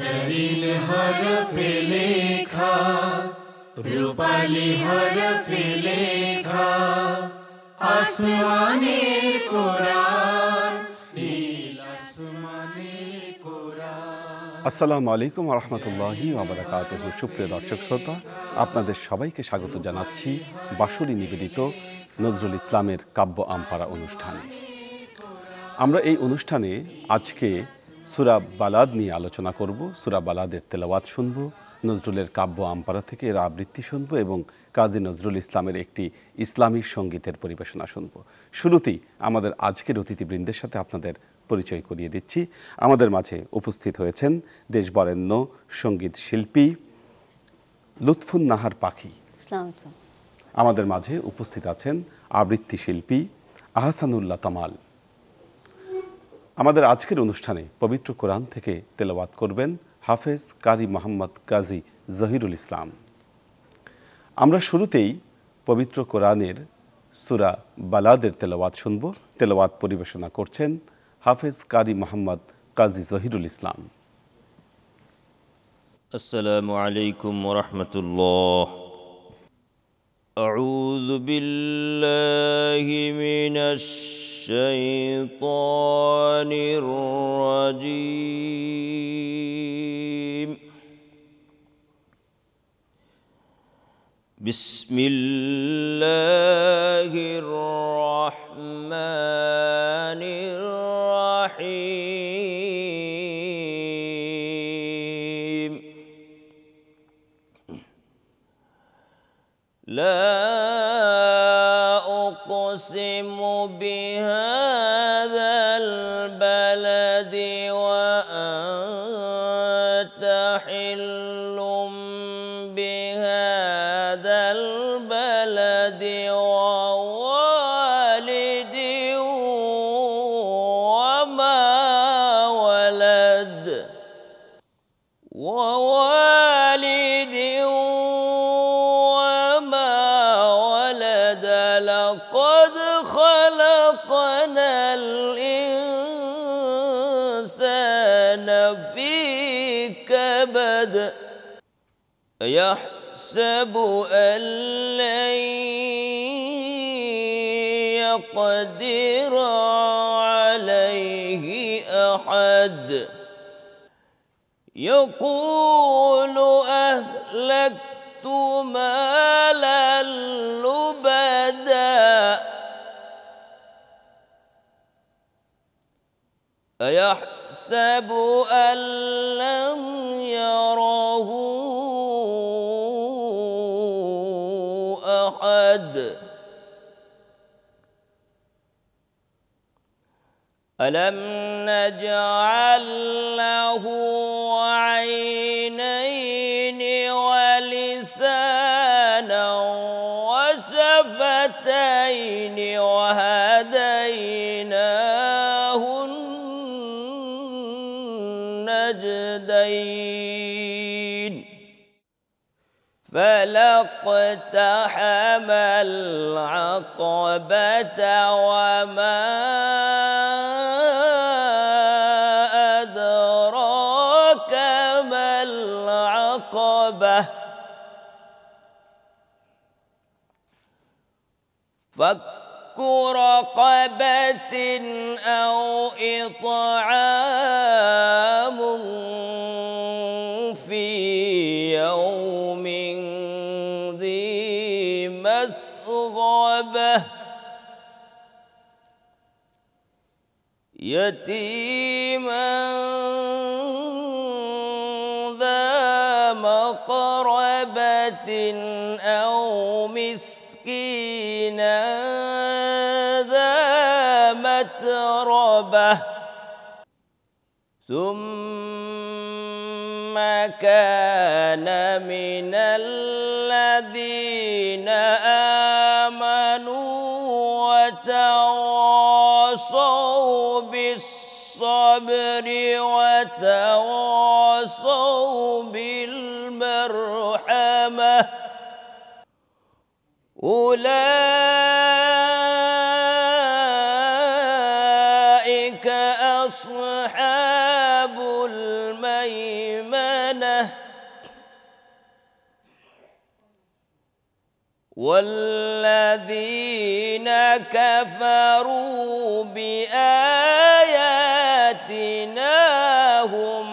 জরিন হরফে লেখা, রূপালি হরফে লেখা, আসমানের কোরআন, নীল আসমানের কোরআন। আসসালামু আলাইকুম ওয়া রাহমাতুল্লাহি ওয়া বারাকাতুহু। সুপ্রিয় দর্শক শ্রোতা, আপনাদের সবাইকে স্বাগত জানাচ্ছি বাঁশুরি নিবেদিত নজরুল ইসলামের কাব্য আমপারা অনুষ্ঠানে। আমরা এই অনুষ্ঠানে আজকে সূরা বালাদ নিয়ে আলোচনা করব। সূরা বালাদের তেলাওয়াত শুনব, নজরুলের কাব্য আমপারা থেকে এর আবৃত্তি শুনব এবং কাজী নজরুল ইসলামের একটি ইসলামী সঙ্গীতের পরিবেশনা শুনব। শুরুতেই আমাদের আজকের অতিথিবৃন্দের সাথে আপনাদের পরিচয় করিয়ে দিচ্ছি। আমাদের মাঝে উপস্থিত হয়েছেন দেশবরেণ্য সঙ্গীত শিল্পী লুৎফুন নাহার পাখি। আমাদের মাঝে উপস্থিত আছেন আবৃত্তি শিল্পী আহসানুল্লাহ তামাল। আমাদের আজকের অনুষ্ঠানে পবিত্র কোরআন থেকে তেলাওয়াত করবেন হাফেজ কারি মোহাম্মদ কাজী জহিরুল ইসলাম। আমরা শুরুতেই পবিত্র কোরআনের সূরা বালাদের তেলাওয়াত শুনব। তেলাওয়াত পরিবেশনা করছেন হাফেজ কারি মোহাম্মদ কাজী জহিরুল ইসলাম। আসসালামু আলাইকুম ওয়া রাহমাতুল্লাহ। আউযু বিল্লাহি মিনাশ শাইতানির রাজীম। বিসমিল্লাহির রাহমানির রাহিম। লা উকসিমু বিহাযাল বালাদি ওয়া আনতা হিল্লুম বিহাযাল বালাদি ওয়া ওয়ালিদিন ওয়া মা ওয়ালাদ ওয়া ওয়ালিদিন ওয়া মা ওয়ালাদ লাকাদ খালাকনাল ইনসানা ফি কাবাদ আয়াহসাবু আল্লান ইয়াকদিরা আলাইহি আহাদ ইয়াকুলু আহলাকতু মালাল লুবাদা আয়াহসাবু আল্লাম ইয়ারাহু আহাদ ألم نجعل له عينين ولسانا وشفتين وهديناه النجدين فلاقتحم العقبة وما أدراك ما العقبة فك رقبة أو إطعام في يوم ذي مسغبة يتيما ذا مقربة أو مسكينا ذا متربة ثم كان من الذين آمنوا وتواصوا بالصبر وتواصوا بالمرحمة أولئك أصحاب الميمنة ميمنة والذين كفروا بآياتنا هم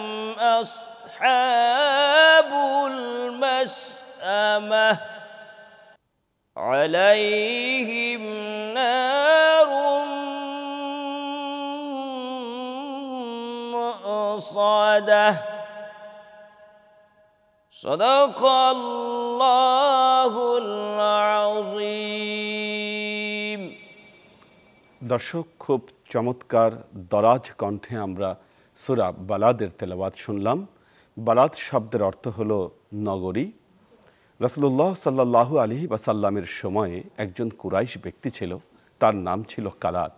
أصحاب المشأمة عليهم نار مؤصدة صدق الله العظيم। দর্শক, খুব চমৎকার দরাজ কণ্ঠে আমরা সূরা বালাদের তেলাওয়াত শুনলাম। বালাদ শব্দের অর্থ হলো নগরী। রাসূলুল্লাহ সাল্লাল্লাহু আলাইহি ওয়াসাল্লামের সময়ে একজন কুরাইশ ব্যক্তি ছিল, তার নাম ছিল কালাদ।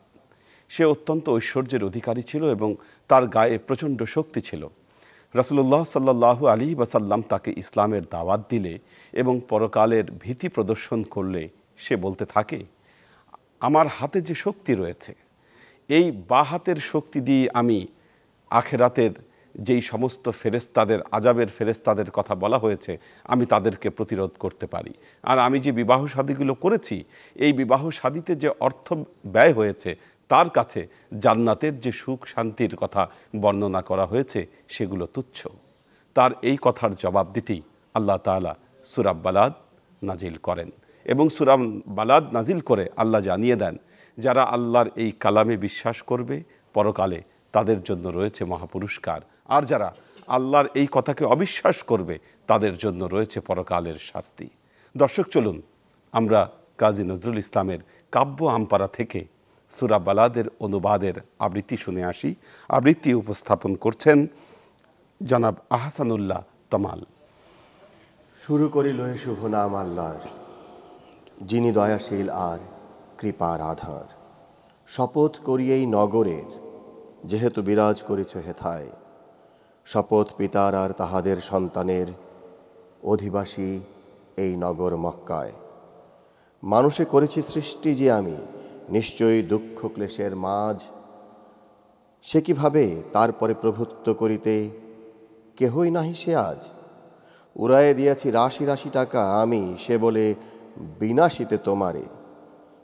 সে অত্যন্ত ঐশ্বর্যের অধিকারী ছিল এবং তার গায়ে প্রচণ্ড শক্তি ছিল। রাসূলুল্লাহ সাল্লাল্লাহু আলাইহি ওয়াসাল্লাম তাকে ইসলামের দাওয়াত দিলে এবং পরকালের ভীতি প্রদর্শন করলে সে বলতে থাকে, আমার হাতে যে শক্তি রয়েছে, এই বাঁ হাতের শক্তি দিয়ে আমি আখেরাতের যেই সমস্ত ফেরেশতাদের, আযাবের ফেরেশতাদের কথা বলা হয়েছে, আমি তাদেরকে প্রতিরোধ করতে পারি। আর আমি যে বিবাহ শাদীগুলো করেছি, এই বিবাহ শাদীতে যে অর্থ ব্যয় হয়েছে, তার কাছে জান্নাতের যে সুখ শান্তির কথা বর্ণনা করা হয়েছে সেগুলো তুচ্ছ। তার এই কথার জবাব দিতেই আল্লাহ তাআলা সূরা বালাদ নাজিল করেন এবং সূরা বালাদ নাজিল করে আল্লাহ জানিয়ে দেন, যারা আল্লাহর এই কালামে বিশ্বাস করবে পরকালে তাদের জন্য রয়েছে মহাপুরস্কার, আর যারা আল্লাহর এই কথাকে অবিশ্বাস করবে তাদের জন্য রয়েছে পরকালের শাস্তি। দর্শক, চলুন আমরা কাজী নজরুল ইসলামের কাব্য আমপারা থেকে সূরা বালাদের অনুবাদের আবৃত্তি শুনে আসি। আবৃত্তি উপস্থাপন করছেন জনাব আহসানুল্লাহ তমাল। শুরু করিল হে শুভ নাম আল্লাহর, যিনি দয়াশীল আর কৃপার আধার। শপথ করি এই নগরের, যেহেতু বিরাজ করেছ হেথায়। শপথ পিতার আর তাহাদের সন্তানের, অধিবাসী এই নগর মক্কায়। মানুষে করেছি সৃষ্টি যে আমি, নিশ্চয়ই দুঃখ ক্লেশের মাঝ। সে কিভাবে তারপরে প্রভুত্ব করিতে, কেহই নাহি সে আজ। উড়ায়ে দিয়াছি রাশি রাশি টাকা আমি, সে বলে বিনাশিতে তোমারে।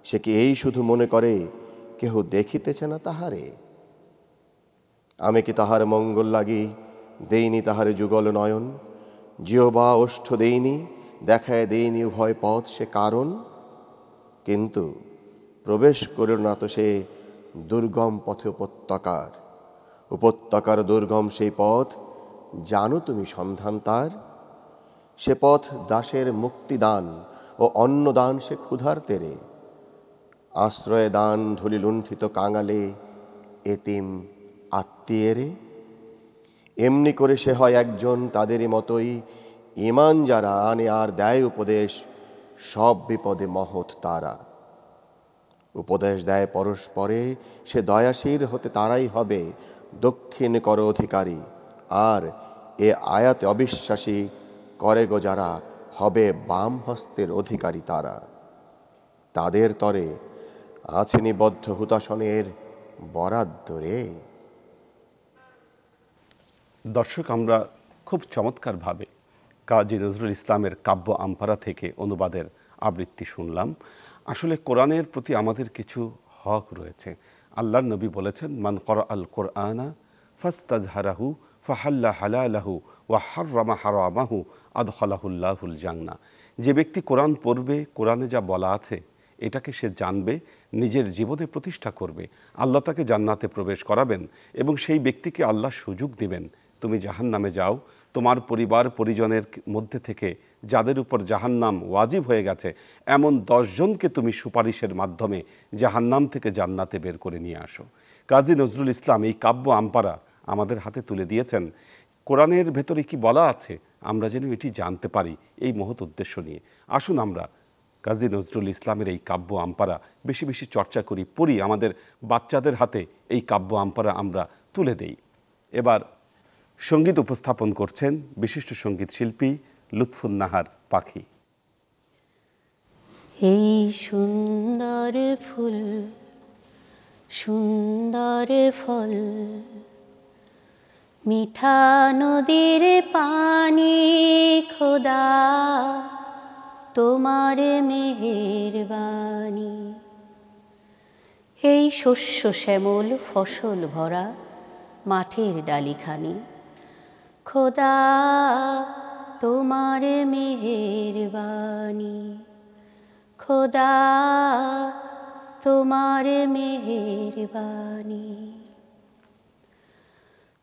সে কি এই শুধু মনে করে, কেহ দেখিতেছে না তাহারে। আমি কি তাহার মঙ্গল লাগি, দেইনি তাহারে যুগল নয়ন। জিহ্বা ওষ্ঠ দেইনি, দেখায় দেইনি উভয় পথ সে কারণ। কিন্তু প্রবেশ করিল না তো সে দুর্গম পথে উপত্যকার। উপত্যকার দুর্গম সেই পথ, জানো তুমি সন্ধান তার। সে পথ দাসের মুক্তিদান ও অন্নদান সে ক্ষুধার তেরে। আশ্রয় দান ধুলি লুণ্ঠিত কাঙালে, এতিম আত্মীয়েরে। এমনি করে সে হয় একজন তাদেরই মতোই, ঈমান যারা আনে আর দেয় উপদেশ, সব বিপদে মহৎ তারা। উপদেশ দেয় পরস্পরে, সে দয়াশীল হতে তারাই হবে দক্ষিণ কর অধিকারী। আর এ আয়াতে অবিশ্বাসী করে গো যারা, হবে বাম হস্তের অধিকারী তারা। তাদের তরে আছে নিবদ্ধ হুতাসনের বরাদ্দ রে। দর্শক, আমরা খুব চমৎকারভাবে কাজী নজরুল ইসলামের কাব্য আমপারা থেকে অনুবাদের আবৃত্তি শুনলাম। আসলে কোরআনের প্রতি আমাদের কিছু হক রয়েছে। আল্লাহর নবী বলেছেন, মান করা আল কোরআনা ফাস্তাজহারাহু ফাহাল্লা হালালাহু ওয়া হাররামা হারামাহু আদখালাহুল্লাহুল জান্নাহ। যে ব্যক্তি কোরআন পড়বে, কোরআনে যা বলা আছে এটাকে সে জানবে, নিজের জীবনে প্রতিষ্ঠা করবে, আল্লাহ তাকে জান্নাতে প্রবেশ করাবেন এবং সেই ব্যক্তিকে আল্লাহ সুযোগ দিবেন, তুমি জাহান্নামে যাও। তোমার পরিবার পরিজনের মধ্যে থেকে যাদের উপর জাহান্নাম ওয়াজিব হয়ে গেছে, এমন 10 জনকে তুমি সুপারিশের মাধ্যমে জাহান্নাম থেকে জান্নাতে বের করে নিয়ে আসো। কাজী নজরুল ইসলাম এই কাব্য আমপারা আমাদের হাতে তুলে দিয়েছেন। কোরআনের ভেতরে কি বলা আছে আমরা যেন এটি জানতে পারি, এই মহৎ উদ্দেশ্য নিয়ে আসুন আমরা কাজী নজরুল ইসলামের এই কাব্য আমপারা বেশি বেশি চর্চা করি, পড়ি, আমাদের বাচ্চাদের হাতে এই কাব্য আমপারা আমরা তুলে দেই। এবার সঙ্গীত উপস্থাপন করছেন বিশিষ্ট সঙ্গীত শিল্পী লুৎফুন নাহার পাখি। এই সুন্দর ফুল সুন্দর ফল, মিঠা নদীর পানি খোদা তোমার মেহেরবানি। এই শস্য শ্যামল ফসল ভরা মাঠের ডালিখানি খোদা তোমার মেহেরবানি, খোদা তোমার মেহেরবানি।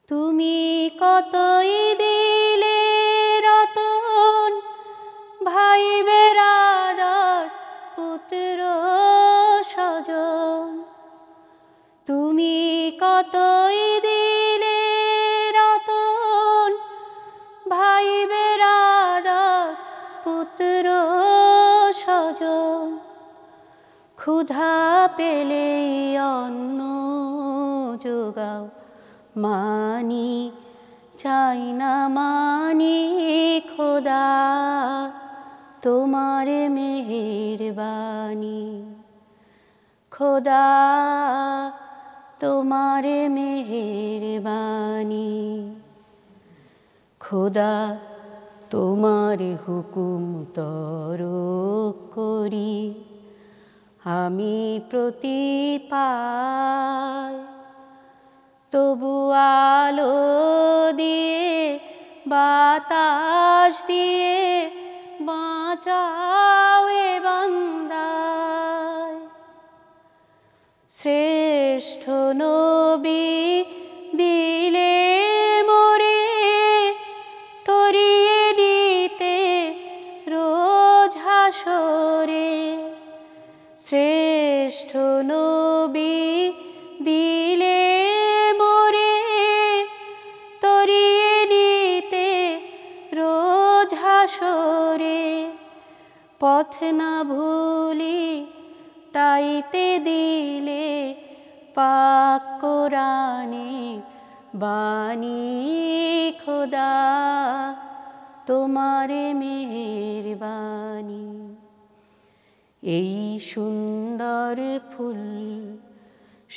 তুমি কতই দিলে রতন ভাই বেরাদার পুত্র স্বজন, তুমি কতই দিলে রতন ভাই বেরাদার পুত্র স্বজন। ক্ষুধা পেলে অন্ন যোগাও মানি চাই না মানি খোদা তোমার মেহেরবানি, খোদা তোমার মেহেরবানি। খোদা তোমার হুকুম তরক করি আমি প্রতি পাই, তবু আলো দিয়ে বাতাস দিয়ে বাঁচাও এ বান্দায়। শ্রেষ্ঠ নবী দিলে মোরে তরিয়ে নিতে রোজ হাসরে, শ্রেষ্ঠ নবী দিলে মোরে তরিয়ে নিতে রোজ হাসরে। পথ না ভুলি তাইতে দিলে পাক কোরআনে বাণী খোদা তোমার মেহেরবানি। এই সুন্দর ফুল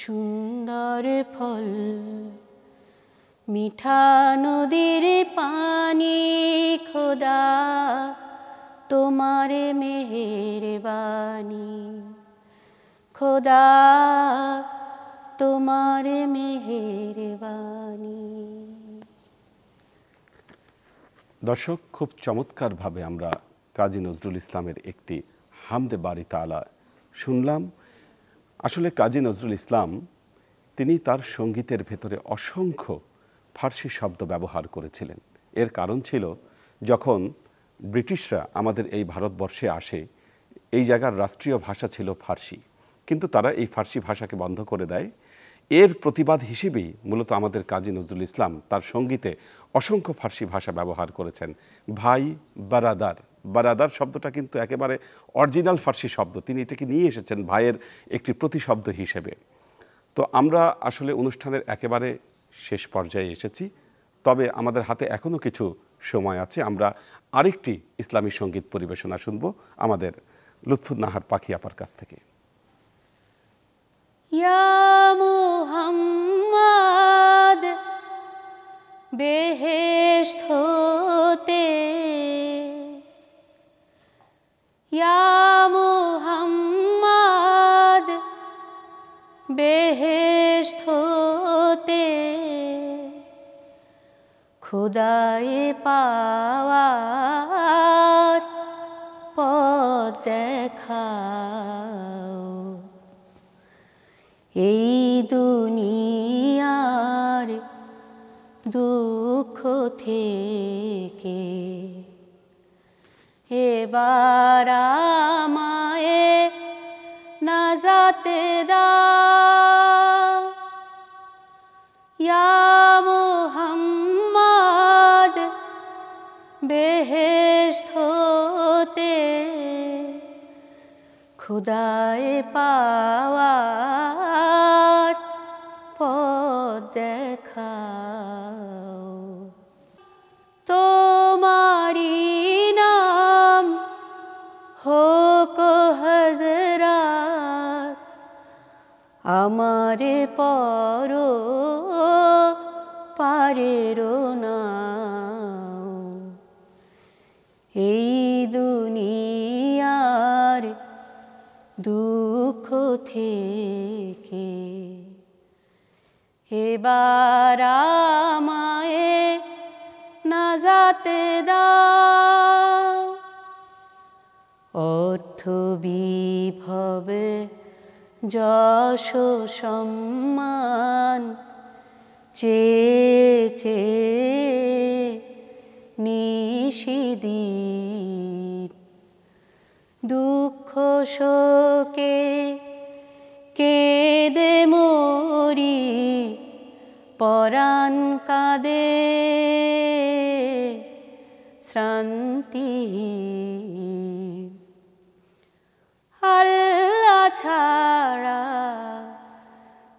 সুন্দর ফল মিঠা নদীর পানি খোদা তোমার মেহেরবানি, খোদা তোমার মেহেরবানি। দর্শক, খুব চমৎকারভাবে আমরা কাজী নজরুল ইসলামের একটি হামদে বারি তাআলা শুনলাম। আসলে কাজী নজরুল ইসলাম তিনি তার সঙ্গীতের ভেতরে অসংখ্য ফার্সি শব্দ ব্যবহার করেছিলেন। এর কারণ ছিল, যখন ব্রিটিশরা আমাদের এই ভারতবর্ষে আসে, এই জায়গার রাষ্ট্রীয় ভাষা ছিল ফার্সি, কিন্তু তারা এই ফার্সি ভাষাকে বন্ধ করে দেয়। এর প্রতিবাদ হিসেবেই মূলত আমাদের কাজী নজরুল ইসলাম তার সঙ্গীতে অসংখ্য ফার্সি ভাষা ব্যবহার করেছেন। ভাই, বারাদার, বারাদার শব্দটা কিন্তু একেবারে অরিজিনাল ফার্সি শব্দ, তিনি এটাকে নিয়ে এসেছেন ভাইয়ের একটি প্রতিশব্দ হিসেবে। তো আমরা আসলে অনুষ্ঠানের একেবারে শেষ পর্যায়ে এসেছি, তবে আমাদের হাতে এখনও কিছু সময় আছে। আমরা আরেকটি ইসলামী সঙ্গীত পরিবেশনা শুনব আমাদের লুৎফুন্নাহার পাখি আপার কাছ থেকে। ইয়া মুহাম্মদ বেহেশত হতে, ইয়া মুহাম্মদ বেহেশত হতে, খুদায়ে পাওয়ার পথ দেখাও। এই দুনিয়ার দুঃখ থেকে এবার আমায় নাজাত দাও। ইয়া মুহাম্মদ বেহেশত হতে, খুদায়ে পাওয়ার পথ দেখাও। তোমারি নাম হোক হযরত আমারে পর পারের এই দুনিয়ার দুঃখ থেকে এবার আমায় নাজাত দাও। অর্থ বিভবে যশ সম্মান চেয়ে চেয়ে নিশিদিন দুঃখ শোকে কেঁদে মরি, পরাণ কাঁদে শ্রান্তিহীন। আল্লাহ ছাড়া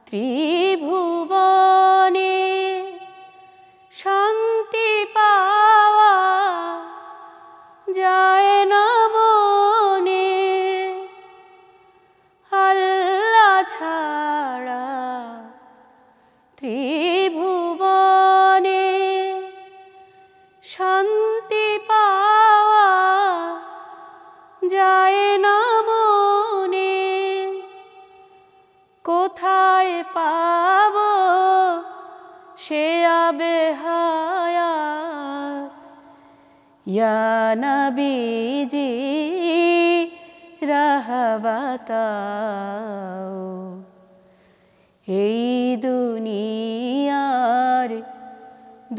ত্রিভুবনে শান্তি পাওয়া যায় না মনে। আল্লাহ ছাড়া ত্রিভুবনে শান্তি পাওয়া যায় না মনে। কোথায় পাব সে আবে হায়াত, ইয়া নবীজি রাহ বাতাও। এই দুনিয়ার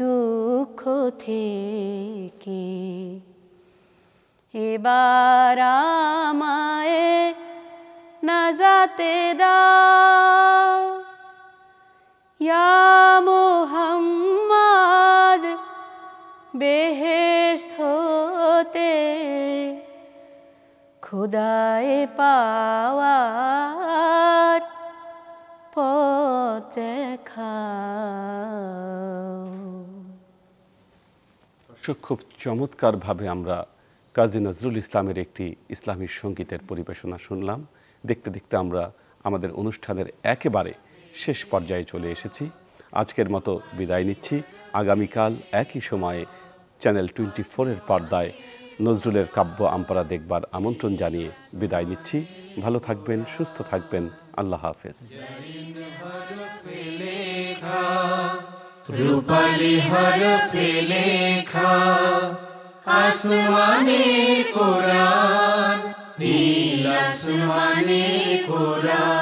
দুঃখ থেকে এবার আমায় নাজাত দাও। ইয়া মুহাম্মদ বেহেশত হতে খোদায় পাওয়ার পথ দেখাও। খুব চমৎকারভাবে আমরা কাজী নজরুল ইসলামের একটি ইসলামী সঙ্গীতের পরিবেশনা শুনলাম। দেখতে দেখতে আমরা আমাদের অনুষ্ঠানের একেবারে শেষ পর্যায়ে চলে এসেছি। আজকের মতো বিদায় নিচ্ছি। আগামীকাল একই সময়ে চ্যানেল 24-এর পর্দায় নজরুলের কাব্য আমপারা দেখবার আমন্ত্রণ জানিয়ে বিদায় নিচ্ছি। ভালো থাকবেন, সুস্থ থাকবেন। আল্লাহ হাফেজ। রূপালী হরফে লেখা আসমানের কোরআন, নীল আসমানের কোরআন।